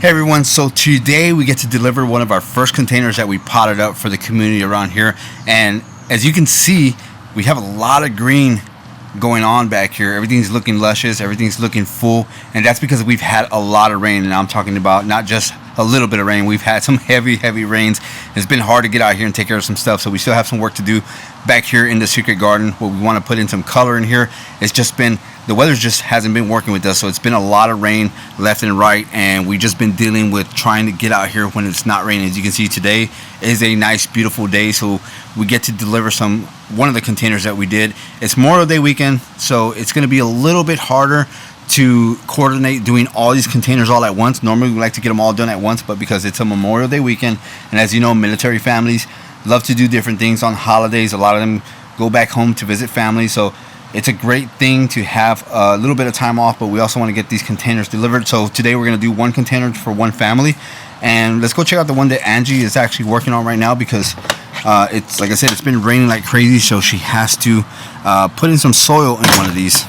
Hey everyone, so today we get to deliver one of our first containers that we potted up for the community around here. And as you can see, we have a lot of green going on back here. Everything's looking luscious, everything's looking full, and that's because we've had a lot of rain. And I'm talking about not just a little bit of rain, we've had some heavy rains. It's been hard to get out here and take care of some stuff, so we still have some work to do back here in the secret garden. What we want to put in some color in here. It's just been, the weather just hasn't been working with us, so it's been a lot of rain left and right, and we've just been dealing with trying to get out here when it's not raining. As you can see, today is a nice beautiful day, so we get to deliver one of the containers that we did. It's Memorial Day weekend, so it's going to be a little bit harder to coordinate doing all these containers all at once. Normally we like to get them all done at once, but because it's a Memorial Day weekend, and as you know, military families love to do different things on holidays. A lot of them go back home to visit family, so it's a great thing to have a little bit of time off, but we also want to get these containers delivered. So today we're going to do one container for one family, and let's go check out the one that Angie is actually working on right now, because it's, like I said, it's been raining like crazy, so she has to put in some soil in one of these.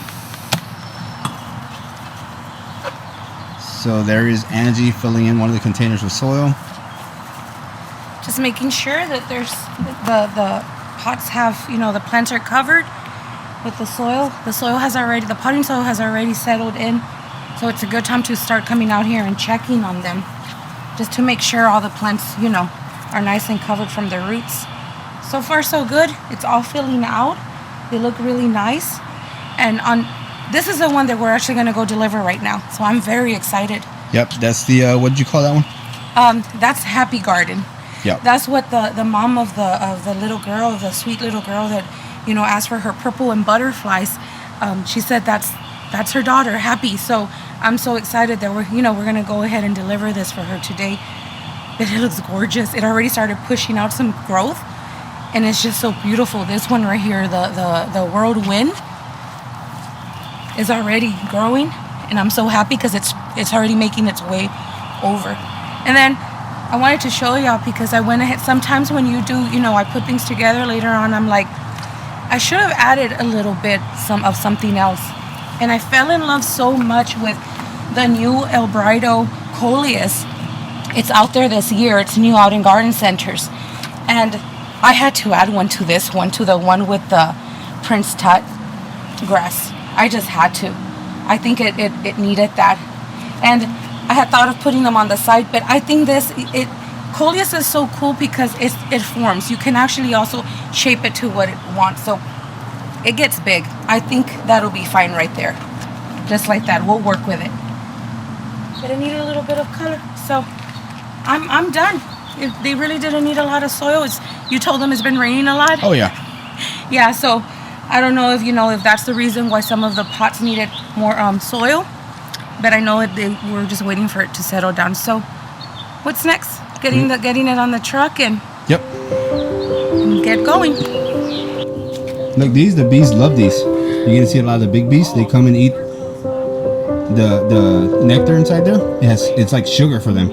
So there is Angie filling in one of the containers with soil. Just making sure that there's the pots have, the plants are covered with the soil. The potting soil has already settled in, so it's a good time to start coming out here and checking on them, just to make sure all the plants, are nice and covered from their roots. So far so good. It's all filling out. They look really nice, and this is the one that we're actually going to go deliver right now, so I'm very excited. Yep, that's the what did you call that one? That's Happy Garden. Yeah, that's what the mom of the little girl, the sweet little girl that asked for her purple and butterflies. She said that's her daughter, Happy. So I'm so excited that we're gonna go ahead and deliver this for her today. It looks gorgeous. It already started pushing out some growth, and it's just so beautiful. This one right here, the whirlwind, is already growing, and I'm so happy because it's already making its way over. And then I wanted to show y'all, because I went ahead, sometimes when you do, I put things together later on, I'm like, I should have added a little bit of something else. And I fell in love so much with the new El Brido Coleus. It's out there this year. It's new out in garden centers. And I had to add one to this one, to the one with the Prince Tut grass. I just had to. I think it needed that. And I had thought of putting them on the side, but I think Coleus is so cool because it forms. You can actually also shape it to what it wants, so it gets big. I think that'll be fine right there, just like that. We'll work with it. But it needed a little bit of color, so I'm done. They really didn't need a lot of soil. You told them it's been raining a lot. Oh yeah. Yeah. So I don't know if that's the reason why some of the pots needed more soil, but I know we're just waiting for it to settle down. So what's next? Getting it on the truck and get going. Look, the bees love these. You're gonna see a lot of the big bees. They come and eat the nectar inside there. It's like sugar for them.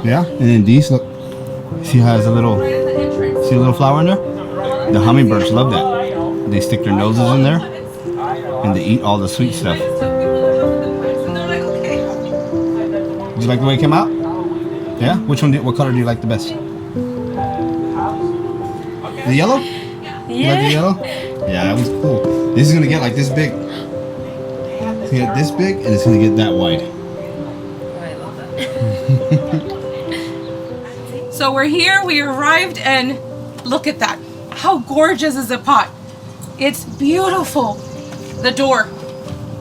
Yeah, and then these, look, she has a little flower in there. The hummingbirds love that. They stick their noses in there and they eat all the sweet stuff. Did you like the way it came out? Yeah? What color do you like the best? The yellow? You like the yellow? Yeah, that was cool. This is gonna get like this big. It's gonna get this big, and it's gonna get that wide. I love that. So we're here, we arrived, and look at that. How gorgeous is the pot? It's beautiful. The door.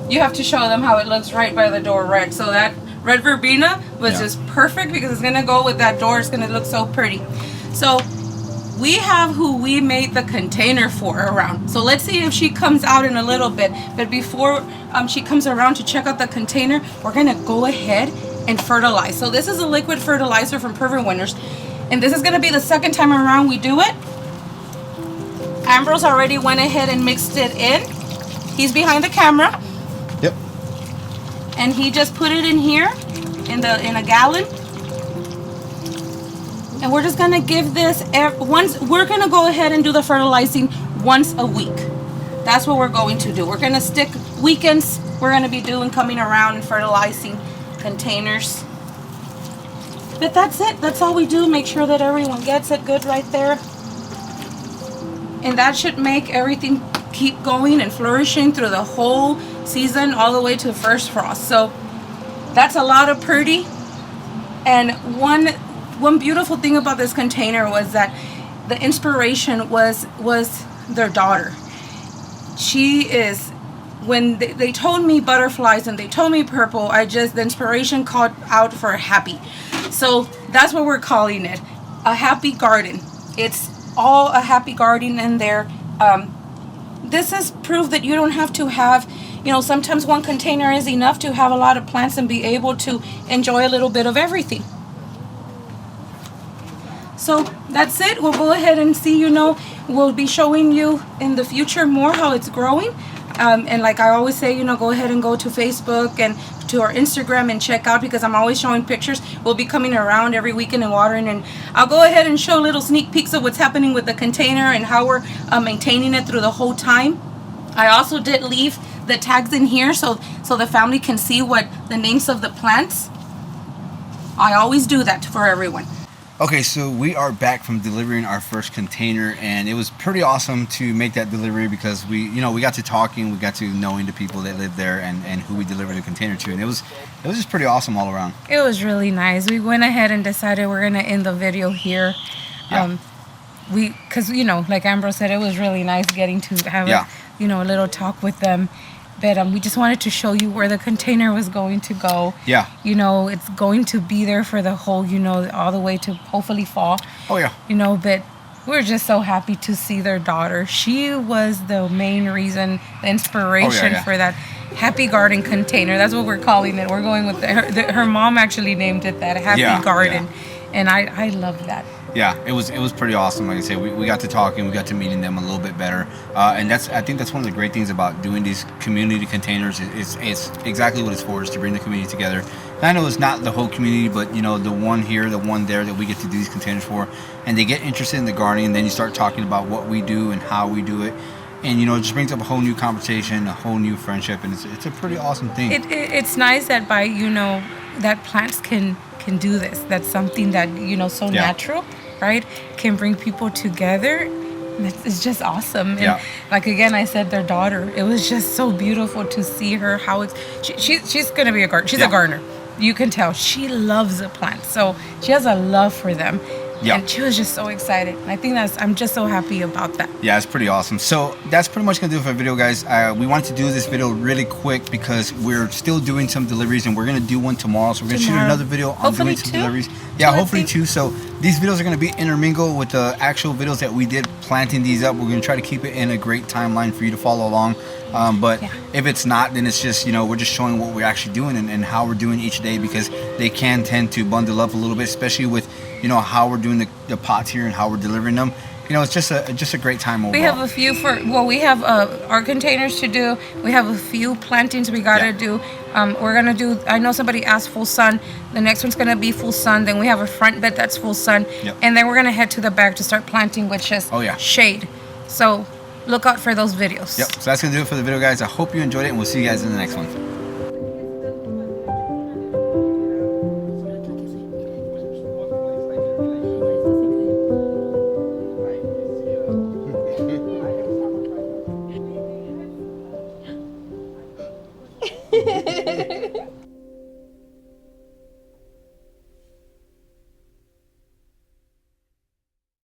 You have to show them how it looks right by the door red. So that red verbena was just perfect, because it's gonna go with that door. It's gonna look so pretty. So we have who we made the container for around. So let's see if she comes out in a little bit. But before she comes around to check out the container, we're gonna go ahead and fertilize. So this is a liquid fertilizer from Perfect Winners, and this is gonna be the second time around we do it. Ambrose already went ahead and mixed it in. He's behind the camera. Yep. And he just put it in here in a gallon. And we're just gonna give this we're gonna go ahead and do the fertilizing once a week. That's what we're going to do. We're gonna stick weekends. We're gonna be coming around and fertilizing containers. But that's it. That's all we do. Make sure that everyone gets it good right there. And that should make everything keep going and flourishing through the whole season, all the way to the first frost. So that's a lot of pretty. And one beautiful thing about this container was that the inspiration was their daughter. She is, when they told me butterflies and they told me purple, the inspiration called out for happy. So that's what we're calling it, a happy garden. It's all a happy garden in there. This is proof that you don't have to have, sometimes one container is enough to have a lot of plants and be able to enjoy a little bit of everything. So that's it. We'll go ahead and see, we'll be showing you in the future more how it's growing. And like I always say, go ahead and go to Facebook and to our Instagram and check out, because I'm always showing pictures. We'll be coming around every weekend and watering, and I'll go ahead and show little sneak peeks of what's happening with the container and how we're maintaining it through the whole time. I also did leave the tags in here so the family can see what the names of the plants. I always do that for everyone. Okay, so we are back from delivering our first container, and it was pretty awesome to make that delivery because we got to talking, we got to knowing the people that live there and who we delivered the container to, and it was just pretty awesome all around. It was really nice. We went ahead and decided we're gonna end the video here. Yeah. Because like Ambrose said, it was really nice getting to have a little talk with them. But we just wanted to show you where the container was going to go. Yeah. It's going to be there for the whole, all the way to hopefully fall. Oh, yeah. But we're just so happy to see their daughter. She was the main reason, the inspiration for that happy garden container. That's what we're calling it. We're going with her mom actually named it that, happy garden. Yeah. And I love that. Yeah, it was pretty awesome. Like I said, we got to talking, we got to meeting them a little bit better, and I think that's one of the great things about doing these community containers. It's exactly what it's for, is to bring the community together. And I know it's not the whole community, but the one here, the one there that we get to do these containers for, and they get interested in the gardening, and then you start talking about what we do and how we do it. And it just brings up a whole new conversation, a whole new friendship, and it's a pretty awesome thing. It's nice that by that plants can do this. That's something that so natural, right? Can bring people together. It's just awesome. And like again, I said their daughter. It was just so beautiful to see her. How she's gonna be a gardener. She's a gardener. You can tell she loves the plants. So she has a love for them. Yeah. And she was just so excited. And I think I'm just so happy about that. Yeah, it's pretty awesome. So that's pretty much going to do it for the video, guys. We wanted to do this video really quick because we're still doing some deliveries, and we're going to do one tomorrow. So we're going to shoot another video on doing some deliveries. Yeah, hopefully two. So these videos are going to be intermingled with the actual videos that we did planting these up. We're going to try to keep it in a great timeline for you to follow along. But if it's not, then it's just, we're just showing what we're actually doing and how we're doing each day, because they can tend to bundle up a little bit, especially with, how we're doing the pots here and how we're delivering them. It's just a great time overall. We have a few we have our containers to do. We have a few plantings we got to do. We're going to do, I know somebody asked full sun. The next one's going to be full sun. Then we have a front bed that's full sun. Yep. And then we're going to head to the back to start planting, which is shade. So look out for those videos. Yep. So that's going to do it for the video, guys. I hope you enjoyed it, and we'll see you guys in the next one.